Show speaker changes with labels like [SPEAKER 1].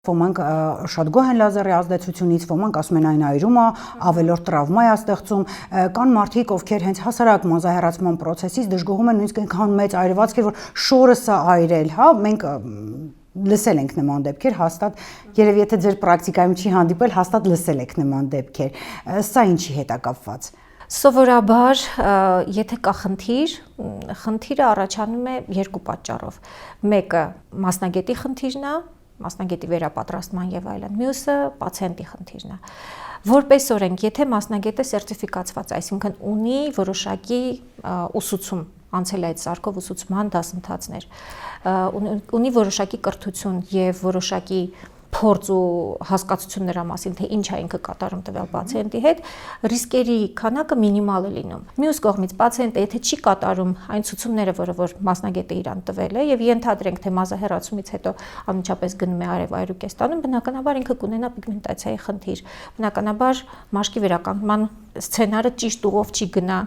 [SPEAKER 1] Ոմանք շատ գոհ են լազերի ազդեցությունից, ոմանք ասում են այն այրում է, ավելորդ տրավմա է ստեղծում, կան մարդիկ, ովքեր հենց հասարակ մազահեռացման process-ից դժգոհում են նույնիսկ այնքան մեծ այրվածք է, որ շորս է այրել, հա, մենք լսել ենք նման դեպքեր, հաստատ, երևի եթե ձեր պրակտիկայում չի հանդիպել, հաստատ լսել եք նման դեպքեր, սա ինչի հետ է կապված։
[SPEAKER 2] Սովորաբար, եթե կա խնդիրը առաջանում է երկու պատճառով։ Մեկը մասնագետի խնդիրն է, մասնագետի վերապատրաստման եւ այլն, մյուսը պացիենտի խնդիրն է։ Որպես օրենք, եթե մասնագետը սերտիֆիկացված, այսինքն ունի որոշակի ուսուցում, անցել է այդ սարքով ուսուցման դասընթացներ, ունի որոշակի կրթություն եւ որոշակի փորձ ու հասկացություն նրա մասին, թե ինչ է ինքը կատարում տվյալ պացիենտի հետ, ռիսկերի քանակը մինիմալ է լինում։ Մյուս կողմից պացիենտը եթե չի կատարում այն ցուցումները, որ մասնագետը իրան տվել է, եւ ենթադրենք, թե մազահեռացումից հետո անմիջապես գնում է արև այրուկ է ստանում, բնականաբար ինքը կունենա պիգմենտացիայի խնդիր։ Բնականաբար մաշկի վերականգնման սցենարը ճիշտ ուղով չի գնա